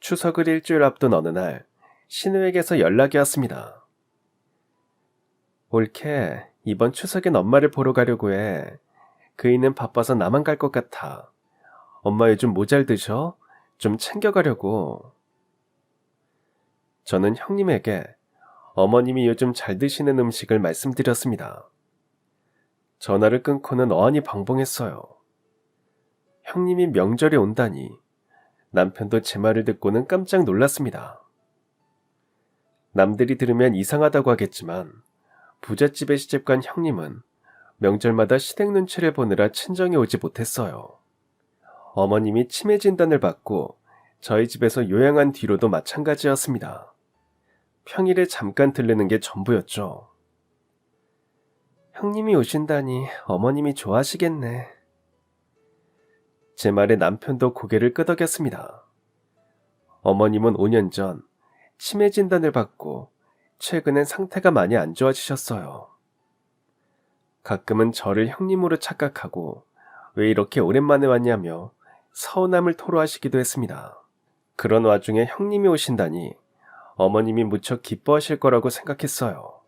추석을 일주일 앞둔 어느 날 신우에게서 연락이 왔습니다. 올케, 이번 추석엔 엄마를 보러 가려고 해. 그이는 바빠서 나만 갈 것 같아. 엄마 요즘 뭐 잘 드셔? 좀 챙겨가려고. 저는 형님에게 어머님이 요즘 잘 드시는 음식을 말씀드렸습니다. 전화를 끊고는 어안이 벙벙했어요. 형님이 명절에 온다니. 남편도 제 말을 듣고는 깜짝 놀랐습니다. 남들이 들으면 이상하다고 하겠지만 부잣집에 시집간 형님은 명절마다 시댁 눈치를 보느라 친정에 오지 못했어요. 어머님이 치매 진단을 받고 저희 집에서 요양한 뒤로도 마찬가지였습니다. 평일에 잠깐 들르는 게 전부였죠. 형님이 오신다니 어머님이 좋아하시겠네. 제 말에 남편도 고개를 끄덕였습니다. 어머님은 5년 전 치매 진단을 받고 최근엔 상태가 많이 안 좋아지셨어요. 가끔은 저를 형님으로 착각하고 왜 이렇게 오랜만에 왔냐며 서운함을 토로하시기도 했습니다. 그런 와중에 형님이 오신다니 어머님이 무척 기뻐하실 거라고 생각했어요.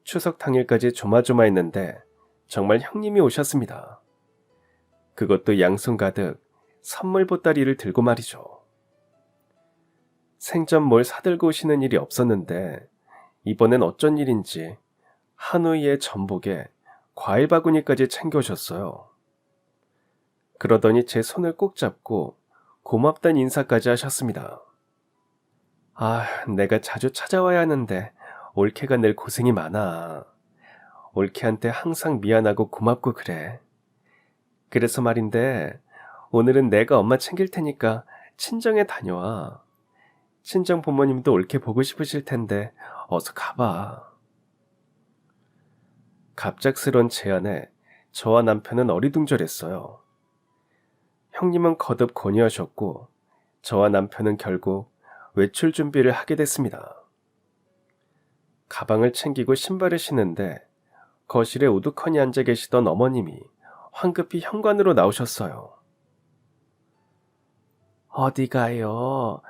추석 당일까지 조마조마했는데 정말 형님이 오셨습니다. 그것도 양손 가득 선물 보따리를 들고 말이죠. 생전 뭘 사들고 오시는 일이 없었는데 이번엔 어쩐 일인지 한우이의 전복에 과일 바구니까지 챙겨오셨어요. 그러더니 제 손을 꼭 잡고 고맙다는 인사까지 하셨습니다. 아, 내가 자주 찾아와야 하는데 올케가 늘 고생이 많아. 올케한테 항상 미안하고 고맙고 그래. 그래서 말인데 오늘은 내가 엄마 챙길 테니까 친정에 다녀와. 친정 부모님도 올케 보고 싶으실 텐데 어서 가봐. 갑작스런 제안에 저와 남편은 어리둥절했어요. 형님은 거듭 권유하셨고 저와 남편은 결국 외출 준비를 하게 됐습니다. 가방을 챙기고 신발을 신는데 거실에 우두커니 앉아 계시던 어머님이 황급히 현관으로 나오셨어요. 어디 가요?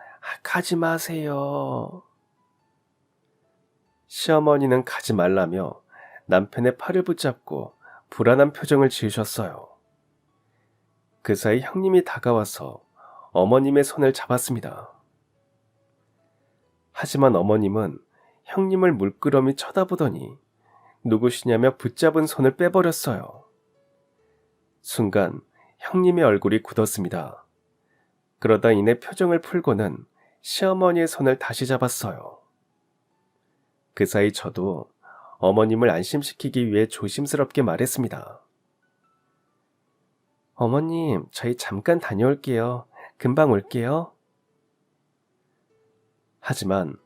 가지 마세요. 시어머니는 가지 말라며 남편의 팔을 붙잡고 불안한 표정을 지으셨어요. 그 사이 형님이 다가와서 어머님의 손을 잡았습니다. 하지만 어머님은 형님을 물끄러미 쳐다보더니 누구시냐며 붙잡은 손을 빼버렸어요. 순간 형님의 얼굴이 굳었습니다. 그러다 이내 표정을 풀고는 시어머니의 손을 다시 잡았어요. 그 사이 저도 어머님을 안심시키기 위해 조심스럽게 말했습니다. 어머님, 저희 잠깐 다녀올게요. 금방 올게요. 하지만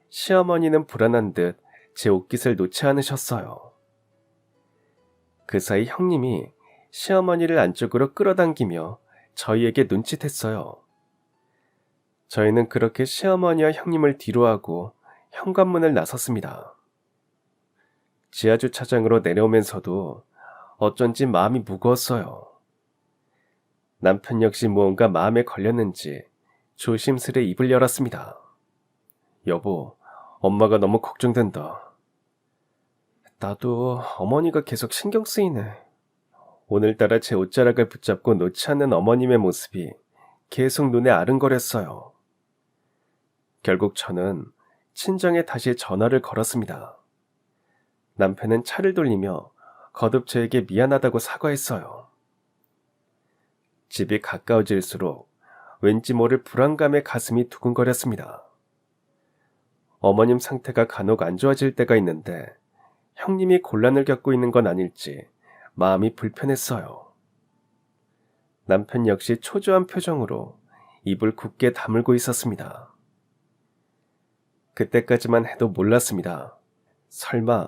시어머니는 불안한 듯 제 옷깃을 놓지 않으셨어요. 그 사이 형님이 시어머니를 안쪽으로 끌어당기며 저희에게 눈짓했어요. 저희는 그렇게 시어머니와 형님을 뒤로하고 현관문을 나섰습니다. 지하주차장으로 내려오면서도 어쩐지 마음이 무거웠어요. 남편 역시 무언가 마음에 걸렸는지 조심스레 입을 열었습니다. 여보, 엄마가 너무 걱정된다. 나도 어머니가 계속 신경 쓰이네. 오늘따라 제 옷자락을 붙잡고 놓지 않는 어머님의 모습이 계속 눈에 아른거렸어요. 결국 저는 친정에 다시 전화를 걸었습니다. 남편은 차를 돌리며 거듭 저에게 미안하다고 사과했어요. 집이 가까워질수록 왠지 모를 불안감에 가슴이 두근거렸습니다. 어머님 상태가 간혹 안 좋아질 때가 있는데 형님이 곤란을 겪고 있는 건 아닐지 마음이 불편했어요. 남편 역시 초조한 표정으로 입을 굳게 다물고 있었습니다. 그때까지만 해도 몰랐습니다. 설마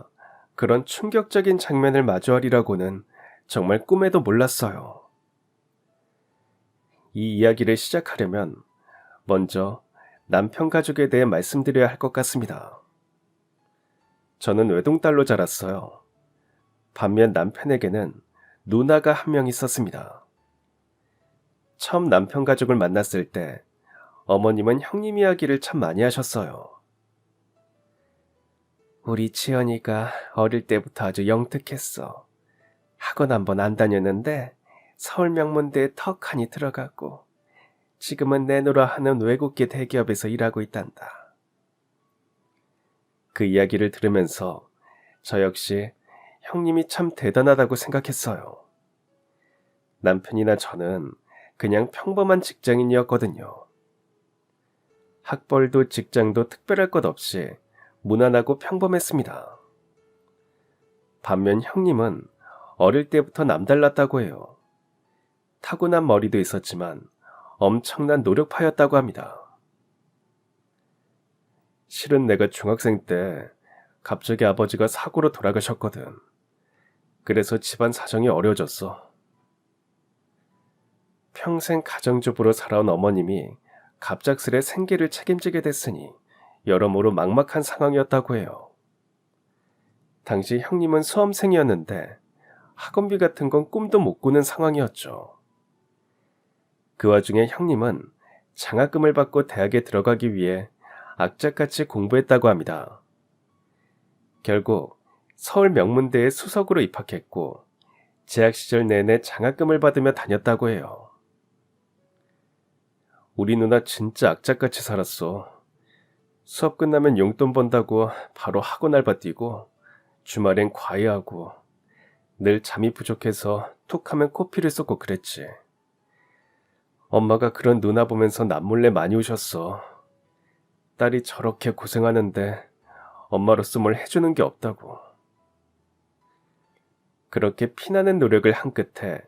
그런 충격적인 장면을 마주하리라고는 정말 꿈에도 몰랐어요. 이 이야기를 시작하려면 먼저 남편 가족에 대해 말씀드려야 할 것 같습니다. 저는 외동딸로 자랐어요. 반면 남편에게는 누나가 한 명 있었습니다. 처음 남편 가족을 만났을 때 어머님은 형님 이야기를 참 많이 하셨어요. 우리 지연이가 어릴 때부터 아주 영특했어. 학원 한 번 안 다녔는데 서울 명문대에 턱하니 들어갔고 지금은 내노라 하는 외국계 대기업에서 일하고 있단다. 그 이야기를 들으면서 저 역시 형님이 참 대단하다고 생각했어요. 남편이나 저는 그냥 평범한 직장인이었거든요. 학벌도 직장도 특별할 것 없이 무난하고 평범했습니다. 반면 형님은 어릴 때부터 남달랐다고 해요. 타고난 머리도 있었지만 엄청난 노력파였다고 합니다. 실은 내가 중학생 때 갑자기 아버지가 사고로 돌아가셨거든. 그래서 집안 사정이 어려워졌어. 평생 가정주부로 살아온 어머님이 갑작스레 생계를 책임지게 됐으니 여러모로 막막한 상황이었다고 해요. 당시 형님은 수험생이었는데 학원비 같은 건 꿈도 못 꾸는 상황이었죠. 그 와중에 형님은 장학금을 받고 대학에 들어가기 위해 악착같이 공부했다고 합니다. 결국 서울 명문대에 수석으로 입학했고 재학 시절 내내 장학금을 받으며 다녔다고 해요. 우리 누나 진짜 악착같이 살았어. 수업 끝나면 용돈 번다고 바로 학원 알바 뛰고 주말엔 과외하고 늘 잠이 부족해서 툭하면 코피를 쏟고 그랬지. 엄마가 그런 누나 보면서 남몰래 많이 우셨어. 딸이 저렇게 고생하는데 엄마로서 뭘 해주는 게 없다고. 그렇게 피나는 노력을 한 끝에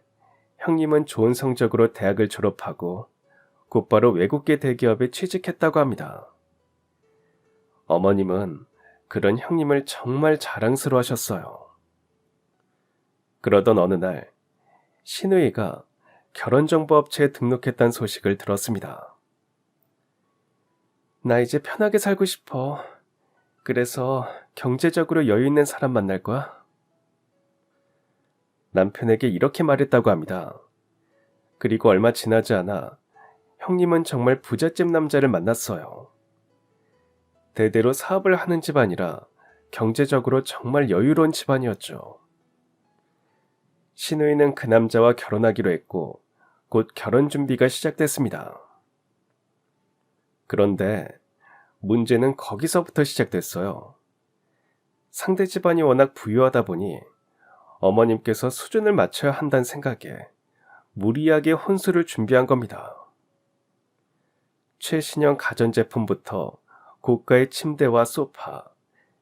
형님은 좋은 성적으로 대학을 졸업하고 곧바로 외국계 대기업에 취직했다고 합니다. 어머님은 그런 형님을 정말 자랑스러워 하셨어요. 그러던 어느 날 시누이가 결혼정보업체에 등록했다는 소식을 들었습니다. 나 이제 편하게 살고 싶어. 그래서 경제적으로 여유 있는 사람 만날 거야. 남편에게 이렇게 말했다고 합니다. 그리고 얼마 지나지 않아 형님은 정말 부잣집 남자를 만났어요. 대대로 사업을 하는 집안이라 경제적으로 정말 여유로운 집안이었죠. 시누이는 그 남자와 결혼하기로 했고 곧 결혼 준비가 시작됐습니다. 그런데 문제는 거기서부터 시작됐어요. 상대 집안이 워낙 부유하다 보니 어머님께서 수준을 맞춰야 한다는 생각에 무리하게 혼수를 준비한 겁니다. 최신형 가전제품부터 고가의 침대와 소파,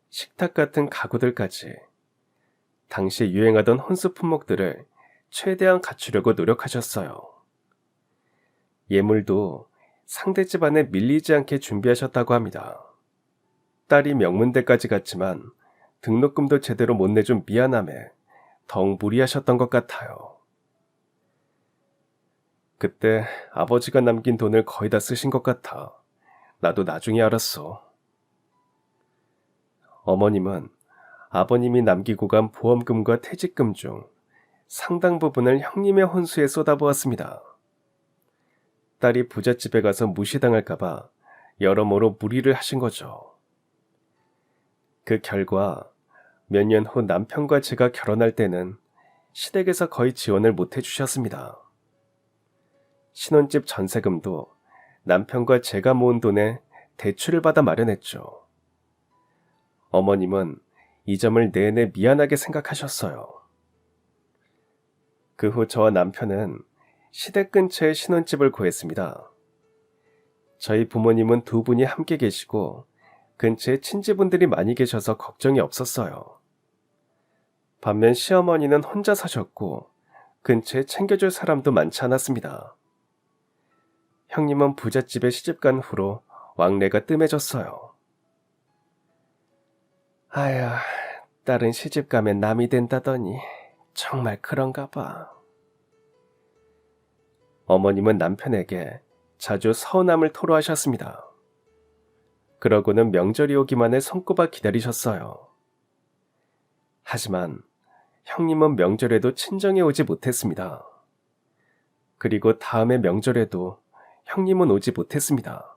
식탁 같은 가구들까지 당시 유행하던 혼수 품목들을 최대한 갖추려고 노력하셨어요. 예물도 상대 집안에 밀리지 않게 준비하셨다고 합니다. 딸이 명문대까지 갔지만 등록금도 제대로 못 내준 미안함에 더욱 무리하셨던 것 같아요. 그때 아버지가 남긴 돈을 거의 다 쓰신 것 같아 나도 나중에 알았어. 어머님은 아버님이 남기고 간 보험금과 퇴직금 중 상당 부분을 형님의 혼수에 쏟아부었습니다. 딸이 부잣집에 가서 무시당할까봐 여러모로 무리를 하신 거죠. 그 결과 몇 년 후 남편과 제가 결혼할 때는 시댁에서 거의 지원을 못 해주셨습니다. 신혼집 전세금도 남편과 제가 모은 돈에 대출을 받아 마련했죠. 어머님은 이 점을 내내 미안하게 생각하셨어요. 그 후 저와 남편은 시댁 근처에 신혼집을 구했습니다. 저희 부모님은 두 분이 함께 계시고 근처에 친지분들이 많이 계셔서 걱정이 없었어요. 반면 시어머니는 혼자 사셨고 근처에 챙겨줄 사람도 많지 않았습니다. 형님은 부잣집에 시집간 후로 왕래가 뜸해졌어요. 아야, 딸은 시집가면 남이 된다더니 정말 그런가 봐. 어머님은 남편에게 자주 서운함을 토로하셨습니다. 그러고는 명절이 오기만을 손꼽아 기다리셨어요. 하지만 형님은 명절에도 친정에 오지 못했습니다. 그리고 다음의 명절에도 형님은 오지 못했습니다.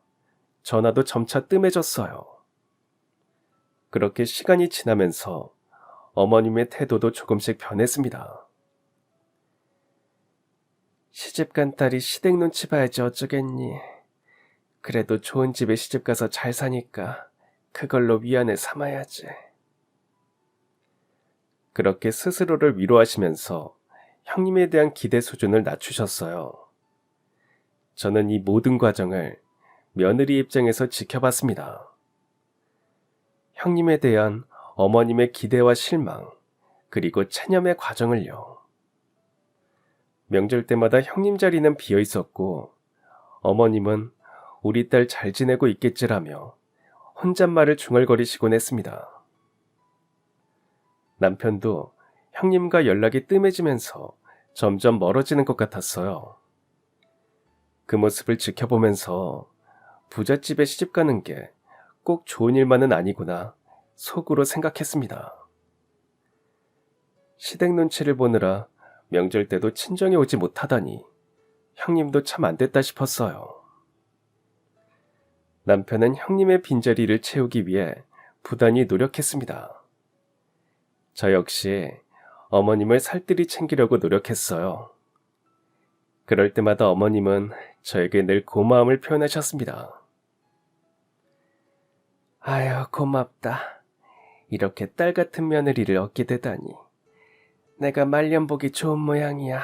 전화도 점차 뜸해졌어요. 그렇게 시간이 지나면서 어머님의 태도도 조금씩 변했습니다. 시집간 딸이 시댁 눈치 봐야지 어쩌겠니. 그래도 좋은 집에 시집가서 잘 사니까 그걸로 위안을 삼아야지. 그렇게 스스로를 위로하시면서 형님에 대한 기대 수준을 낮추셨어요. 저는 이 모든 과정을 며느리 입장에서 지켜봤습니다. 형님에 대한 어머님의 기대와 실망, 그리고 체념의 과정을요. 명절 때마다 형님 자리는 비어 있었고, 어머님은 우리 딸 잘 지내고 있겠지라며 혼잣말을 중얼거리시곤 했습니다. 남편도 형님과 연락이 뜸해지면서 점점 멀어지는 것 같았어요. 그 모습을 지켜보면서 부잣집에 시집가는 게 꼭 좋은 일만은 아니구나 속으로 생각했습니다. 시댁 눈치를 보느라 명절 때도 친정에 오지 못하다니 형님도 참 안 됐다 싶었어요. 남편은 형님의 빈자리를 채우기 위해 부단히 노력했습니다. 저 역시 어머님을 살뜰히 챙기려고 노력했어요. 그럴 때마다 어머님은 저에게 늘 고마움을 표현하셨습니다. 아유, 고맙다. 이렇게 딸 같은 며느리를 얻게 되다니. 내가 말년복이 좋은 모양이야.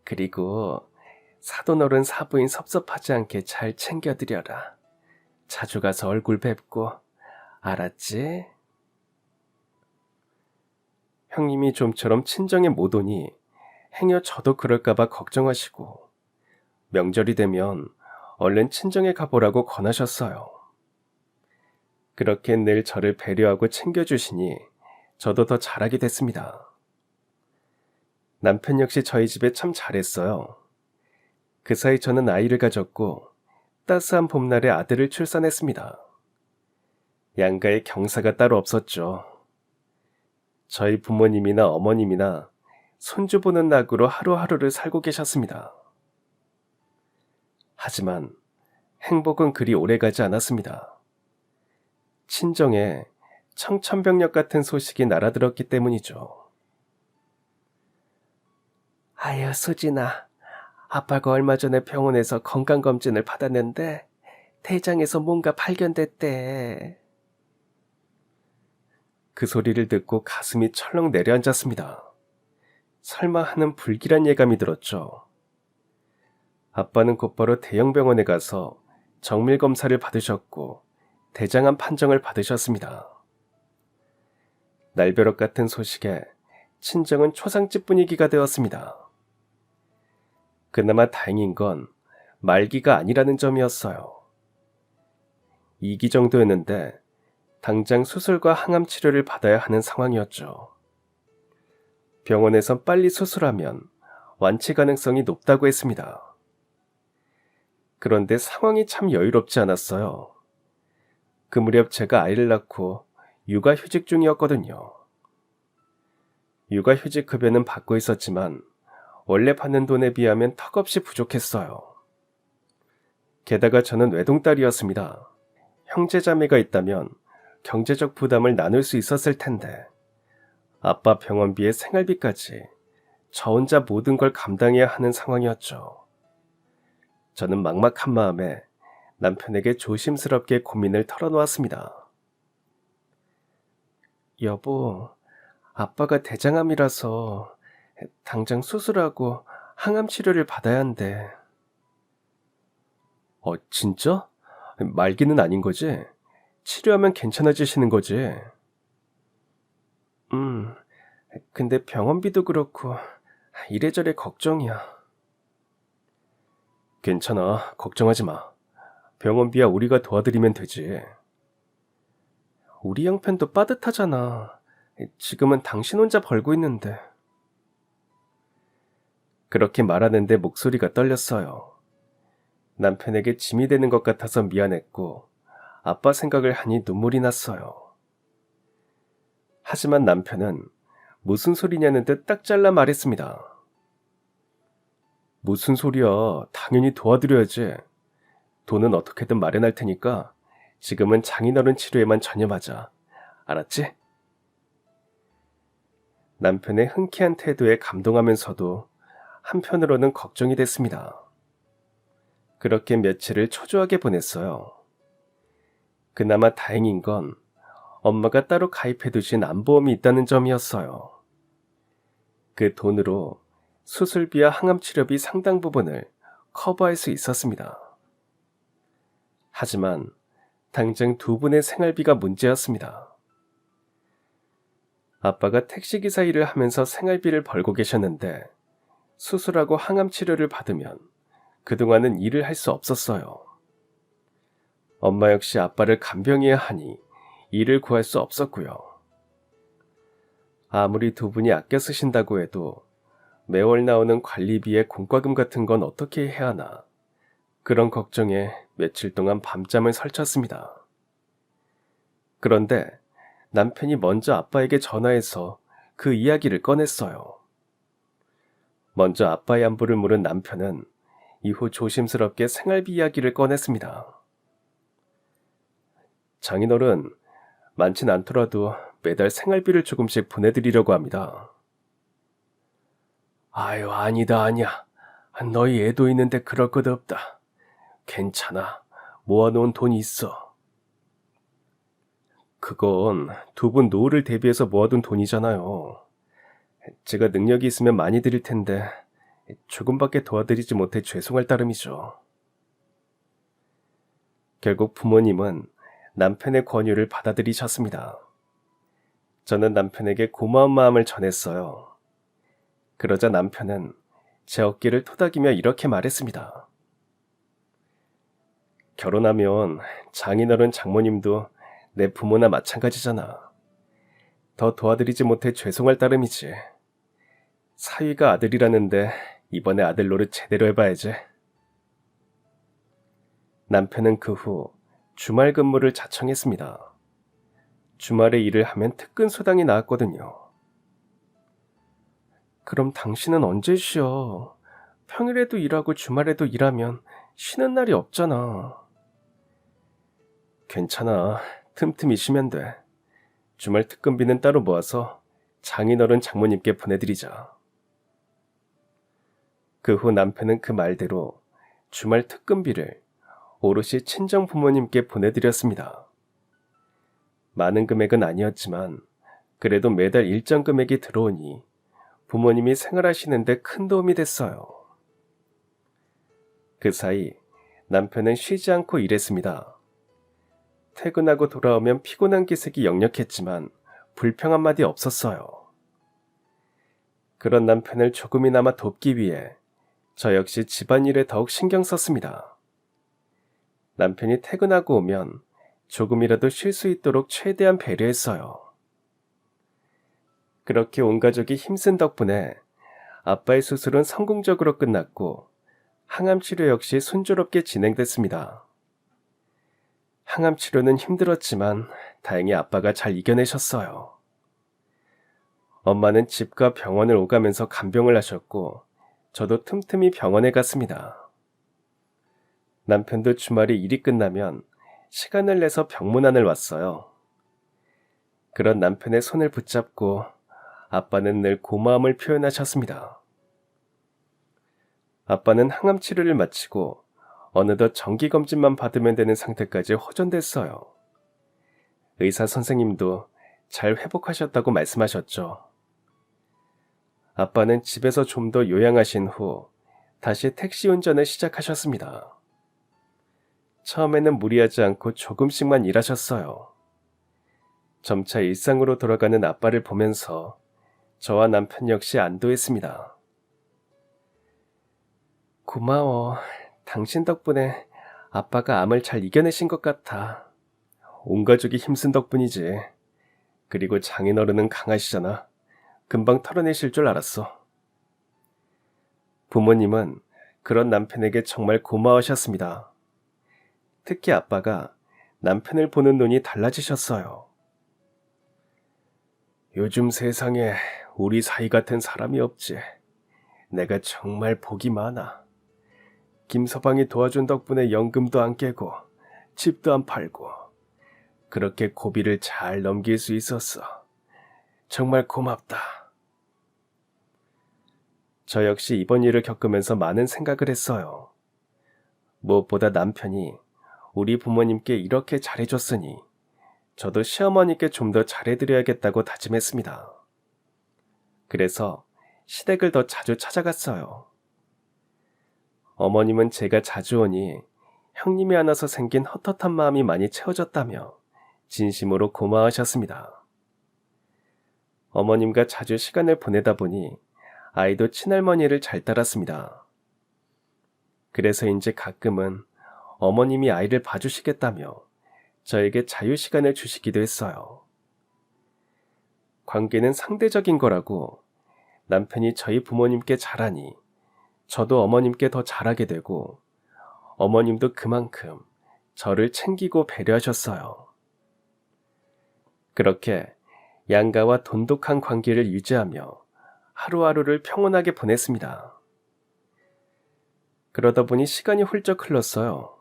그리고 사돈어른 사부인 섭섭하지 않게 잘 챙겨드려라. 자주 가서 얼굴 뵙고, 알았지? 형님이 좀처럼 친정에 못 오니 행여 저도 그럴까봐 걱정하시고, 명절이 되면 얼른 친정에 가보라고 권하셨어요. 그렇게 늘 저를 배려하고 챙겨주시니 저도 더 잘하게 됐습니다. 남편 역시 저희 집에 참 잘했어요. 그 사이 저는 아이를 가졌고 따스한 봄날에 아들을 출산했습니다. 양가에 경사가 따로 없었죠. 저희 부모님이나 어머님이나 손주 보는 낙으로 하루하루를 살고 계셨습니다. 하지만 행복은 그리 오래가지 않았습니다. 친정에 청천벽력 같은 소식이 날아들었기 때문이죠. 아유, 수진아. 아빠가 얼마 전에 병원에서 건강검진을 받았는데 대장에서 뭔가 발견됐대. 그 소리를 듣고 가슴이 철렁 내려앉았습니다. 설마 하는 불길한 예감이 들었죠. 아빠는 곧바로 대형 병원에 가서 정밀검사를 받으셨고 대장암 판정을 받으셨습니다. 날벼락 같은 소식에 친정은 초상집 분위기가 되었습니다. 그나마 다행인 건 말기가 아니라는 점이었어요. 2기 정도였는데 당장 수술과 항암 치료를 받아야 하는 상황이었죠. 병원에선 빨리 수술하면 완치 가능성이 높다고 했습니다. 그런데 상황이 참 여유롭지 않았어요. 그 무렵 제가 아이를 낳고 육아휴직 중이었거든요. 육아휴직 급여는 받고 있었지만 원래 받는 돈에 비하면 턱없이 부족했어요. 게다가 저는 외동딸이었습니다. 형제자매가 있다면 경제적 부담을 나눌 수 있었을 텐데 아빠 병원비에 생활비까지 저 혼자 모든 걸 감당해야 하는 상황이었죠. 저는 막막한 마음에 남편에게 조심스럽게 고민을 털어놓았습니다. 여보, 아빠가 대장암이라서 당장 수술하고 항암 치료를 받아야 한대. 진짜? 말기는 아닌 거지? 치료하면 괜찮아지시는 거지? 근데 병원비도 그렇고 이래저래 걱정이야. 괜찮아, 걱정하지 마. 병원비야 우리가 도와드리면 되지. 우리 형편도 빠듯하잖아. 지금은 당신 혼자 벌고 있는데. 그렇게 말하는데 목소리가 떨렸어요. 남편에게 짐이 되는 것 같아서 미안했고 아빠 생각을 하니 눈물이 났어요. 하지만 남편은 무슨 소리냐는 듯 딱 잘라 말했습니다. 무슨 소리야. 당연히 도와드려야지. 돈은 어떻게든 마련할 테니까 지금은 장인어른 치료에만 전념하자. 알았지? 남편의 흔쾌한 태도에 감동하면서도 한편으로는 걱정이 됐습니다. 그렇게 며칠을 초조하게 보냈어요. 그나마 다행인 건 엄마가 따로 가입해두신 암보험이 있다는 점이었어요. 그 돈으로 수술비와 항암치료비 상당 부분을 커버할 수 있었습니다. 하지만 당장 두 분의 생활비가 문제였습니다. 아빠가 택시기사 일을 하면서 생활비를 벌고 계셨는데 수술하고 항암치료를 받으면 그동안은 일을 할 수 없었어요. 엄마 역시 아빠를 간병해야 하니 일을 구할 수 없었고요. 아무리 두 분이 아껴 쓰신다고 해도 매월 나오는 관리비에 공과금 같은 건 어떻게 해야 하나, 그런 걱정에 며칠 동안 밤잠을 설쳤습니다. 그런데 남편이 먼저 아빠에게 전화해서 그 이야기를 꺼냈어요. 먼저 아빠의 안부를 물은 남편은 이후 조심스럽게 생활비 이야기를 꺼냈습니다. 장인어른, 많진 않더라도 매달 생활비를 조금씩 보내드리려고 합니다. 아유, 아니다, 아니야. 너희 애도 있는데 그럴 것 없다. 괜찮아. 모아놓은 돈이 있어. 그건 두 분 노후를 대비해서 모아둔 돈이잖아요. 제가 능력이 있으면 많이 드릴 텐데 조금밖에 도와드리지 못해 죄송할 따름이죠. 결국 부모님은 남편의 권유를 받아들이셨습니다. 저는 남편에게 고마운 마음을 전했어요. 그러자 남편은 제 어깨를 토닥이며 이렇게 말했습니다. 결혼하면 장인어른 장모님도 내 부모나 마찬가지잖아. 더 도와드리지 못해 죄송할 따름이지. 사위가 아들이라는데 이번에 아들 노릇 제대로 해봐야지. 남편은 그 후 주말 근무를 자청했습니다. 주말에 일을 하면 특근 수당이 나왔거든요. 그럼 당신은 언제 쉬어? 평일에도 일하고 주말에도 일하면 쉬는 날이 없잖아. 괜찮아. 틈틈이 쉬면 돼. 주말 특근비는 따로 모아서 장인어른 장모님께 보내드리자. 그 후 남편은 그 말대로 주말 특근비를 오롯이 친정 부모님께 보내드렸습니다. 많은 금액은 아니었지만 그래도 매달 일정 금액이 들어오니 부모님이 생활하시는데 큰 도움이 됐어요. 그 사이 남편은 쉬지 않고 일했습니다. 퇴근하고 돌아오면 피곤한 기색이 역력했지만 불평 한마디 없었어요. 그런 남편을 조금이나마 돕기 위해 저 역시 집안일에 더욱 신경 썼습니다. 남편이 퇴근하고 오면 조금이라도 쉴 수 있도록 최대한 배려했어요. 그렇게 온 가족이 힘쓴 덕분에 아빠의 수술은 성공적으로 끝났고 항암 치료 역시 순조롭게 진행됐습니다. 항암 치료는 힘들었지만 다행히 아빠가 잘 이겨내셨어요. 엄마는 집과 병원을 오가면서 간병을 하셨고 저도 틈틈이 병원에 갔습니다. 남편도 주말에 일이 끝나면 시간을 내서 병문안을 왔어요. 그런 남편의 손을 붙잡고 아빠는 늘 고마움을 표현하셨습니다. 아빠는 항암 치료를 마치고 어느덧 정기검진만 받으면 되는 상태까지 호전됐어요. 의사 선생님도 잘 회복하셨다고 말씀하셨죠. 아빠는 집에서 좀 더 요양하신 후 다시 택시 운전을 시작하셨습니다. 처음에는 무리하지 않고 조금씩만 일하셨어요. 점차 일상으로 돌아가는 아빠를 보면서 저와 남편 역시 안도했습니다. 고마워. 당신 덕분에 아빠가 암을 잘 이겨내신 것 같아. 온 가족이 힘쓴 덕분이지. 그리고 장인어른은 강하시잖아. 금방 털어내실 줄 알았어. 부모님은 그런 남편에게 정말 고마워하셨습니다. 특히 아빠가 남편을 보는 눈이 달라지셨어요. 요즘 세상에 우리 사이 같은 사람이 없지. 내가 정말 복이 많아. 김서방이 도와준 덕분에 연금도 안 깨고 집도 안 팔고 그렇게 고비를 잘 넘길 수 있었어. 정말 고맙다. 저 역시 이번 일을 겪으면서 많은 생각을 했어요. 무엇보다 남편이 우리 부모님께 이렇게 잘해줬으니 저도 시어머니께 좀 더 잘해드려야겠다고 다짐했습니다. 그래서 시댁을 더 자주 찾아갔어요. 어머님은 제가 자주 오니 형님이 하나서 생긴 헛헛한 마음이 많이 채워졌다며 진심으로 고마워하셨습니다. 어머님과 자주 시간을 보내다 보니 아이도 친할머니를 잘 따랐습니다. 그래서인지 가끔은 어머님이 아이를 봐주시겠다며 저에게 자유시간을 주시기도 했어요. 관계는 상대적인 거라고 남편이 저희 부모님께 잘하니 저도 어머님께 더 잘하게 되고 어머님도 그만큼 저를 챙기고 배려하셨어요. 그렇게 양가와 돈독한 관계를 유지하며 하루하루를 평온하게 보냈습니다. 그러다 보니 시간이 훌쩍 흘렀어요.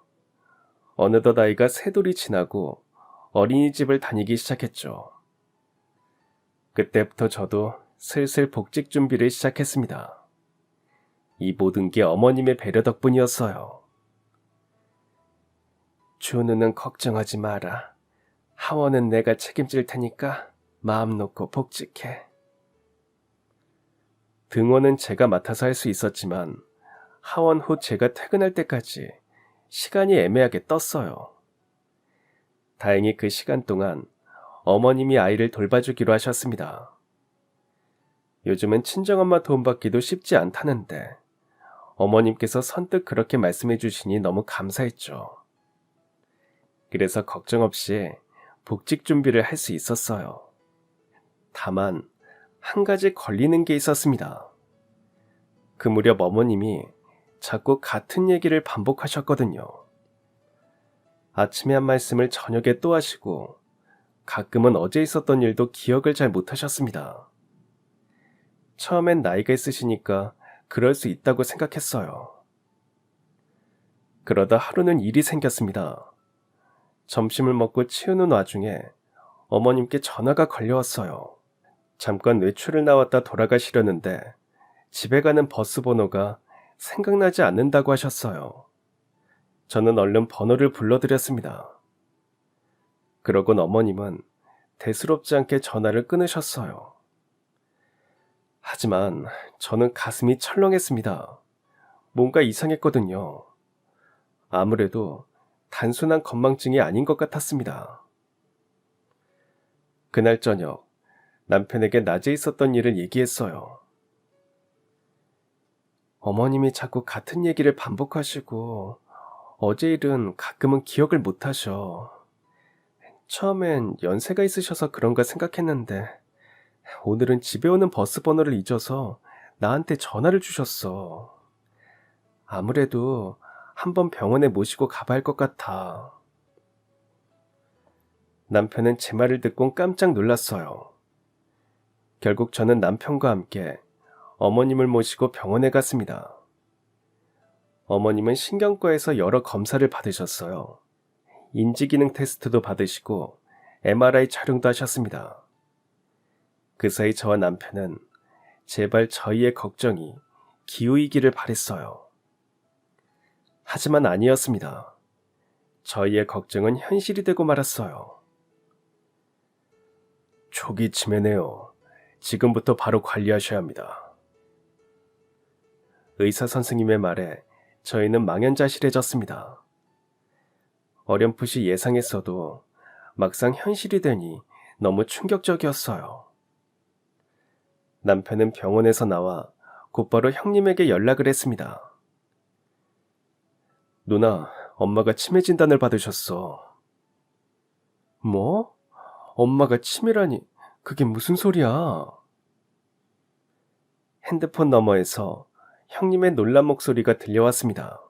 어느덧 아이가 세 돌이 지나고 어린이집을 다니기 시작했죠. 그때부터 저도 슬슬 복직 준비를 시작했습니다. 이 모든 게 어머님의 배려 덕분이었어요. 준우는 걱정하지 마라. 하원은 내가 책임질 테니까 마음 놓고 복직해. 등원은 제가 맡아서 할 수 있었지만 하원 후 제가 퇴근할 때까지 시간이 애매하게 떴어요. 다행히 그 시간 동안 어머님이 아이를 돌봐주기로 하셨습니다. 요즘은 친정엄마 도움받기도 쉽지 않다는데 어머님께서 선뜻 그렇게 말씀해 주시니 너무 감사했죠. 그래서 걱정 없이 복직 준비를 할 수 있었어요. 다만 한 가지 걸리는 게 있었습니다. 그 무렵 어머님이 자꾸 같은 얘기를 반복하셨거든요. 아침에 한 말씀을 저녁에 또 하시고 가끔은 어제 있었던 일도 기억을 잘 못하셨습니다. 처음엔 나이가 있으시니까 그럴 수 있다고 생각했어요. 그러다 하루는 일이 생겼습니다. 점심을 먹고 치우는 와중에 어머님께 전화가 걸려왔어요. 잠깐 외출을 나왔다 돌아가시려는데 집에 가는 버스 번호가 생각나지 않는다고 하셨어요. 저는 얼른 번호를 불러드렸습니다. 그러곤 어머님은 대수롭지 않게 전화를 끊으셨어요. 하지만 저는 가슴이 철렁했습니다. 뭔가 이상했거든요. 아무래도 단순한 건망증이 아닌 것 같았습니다. 그날 저녁 남편에게 낮에 있었던 일을 얘기했어요. 어머님이 자꾸 같은 얘기를 반복하시고 어제 일은 가끔은 기억을 못하셔. 처음엔 연세가 있으셔서 그런가 생각했는데 오늘은 집에 오는 버스 번호를 잊어서 나한테 전화를 주셨어. 아무래도 한번 병원에 모시고 가봐야 할 것 같아. 남편은 제 말을 듣곤 깜짝 놀랐어요. 결국 저는 남편과 함께 어머님을 모시고 병원에 갔습니다. 어머님은 신경과에서 여러 검사를 받으셨어요. 인지기능 테스트도 받으시고 MRI 촬영도 하셨습니다. 그 사이 저와 남편은 제발 저희의 걱정이 기우이기를 바랬어요. 하지만 아니었습니다. 저희의 걱정은 현실이 되고 말았어요. 초기 치매네요. 지금부터 바로 관리하셔야 합니다. 의사 선생님의 말에 저희는 망연자실해졌습니다. 어렴풋이 예상했어도 막상 현실이 되니 너무 충격적이었어요. 남편은 병원에서 나와 곧바로 형님에게 연락을 했습니다. 누나, 엄마가 치매 진단을 받으셨어. 뭐? 엄마가 치매라니, 그게 무슨 소리야? 핸드폰 너머에서 형님의 놀란 목소리가 들려왔습니다.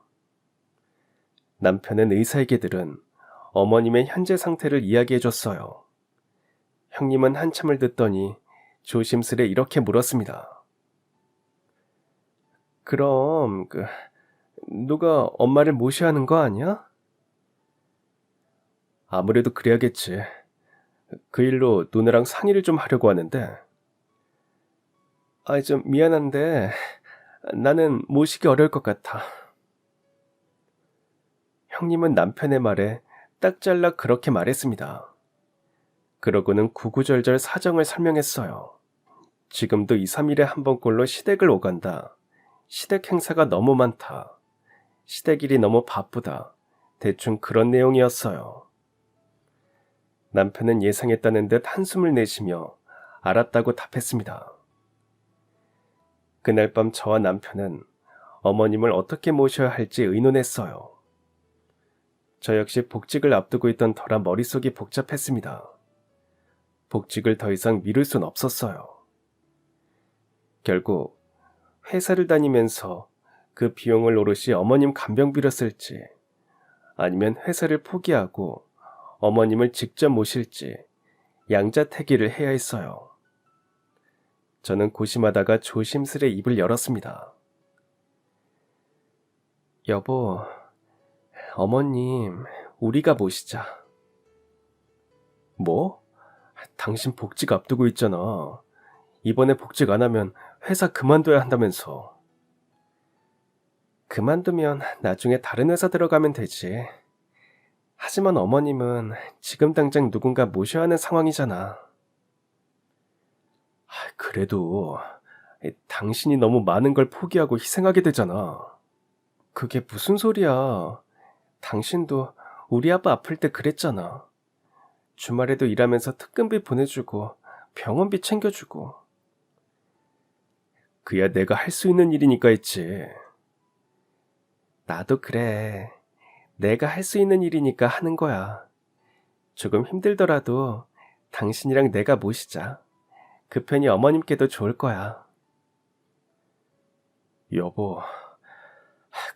남편은 의사에게 들은 어머님의 현재 상태를 이야기해줬어요. 형님은 한참을 듣더니 조심스레 이렇게 물었습니다. 그럼 누가 엄마를 모셔야 하는 거 아니야? 아무래도 그래야겠지. 그 일로 누나랑 상의를 좀 하려고 하는데. 좀 미안한데 나는 모시기 어려울 것 같아. 형님은 남편의 말에 딱 잘라 그렇게 말했습니다. 그러고는 구구절절 사정을 설명했어요. 지금도 2, 3일에 한 번꼴로 시댁을 오간다. 시댁 행사가 너무 많다. 시댁일이 너무 바쁘다. 대충 그런 내용이었어요. 남편은 예상했다는 듯 한숨을 내쉬며 알았다고 답했습니다. 그날 밤 저와 남편은 어머님을 어떻게 모셔야 할지 의논했어요. 저 역시 복직을 앞두고 있던 터라 머릿속이 복잡했습니다. 복직을 더 이상 미룰 순 없었어요. 결국 회사를 다니면서 그 비용을 오롯이 어머님 간병비로 쓸지, 아니면 회사를 포기하고 어머님을 직접 모실지 양자택일을 해야 했어요. 저는 고심하다가 조심스레 입을 열었습니다. 여보, 어머님 우리가 모시자. 뭐? 당신 복직 앞두고 있잖아. 이번에 복직 안 하면 회사 그만둬야 한다면서. 그만두면 나중에 다른 회사 들어가면 되지. 하지만 어머님은 지금 당장 누군가 모셔야 하는 상황이잖아. 그래도 당신이 너무 많은 걸 포기하고 희생하게 되잖아. 그게 무슨 소리야. 당신도 우리 아빠 아플 때 그랬잖아. 주말에도 일하면서 특근비 보내주고 병원비 챙겨주고. 그야 내가 할 수 있는 일이니까 했지. 나도 그래. 내가 할 수 있는 일이니까 하는 거야. 조금 힘들더라도 당신이랑 내가 모시자. 그 편이 어머님께도 좋을 거야. 여보,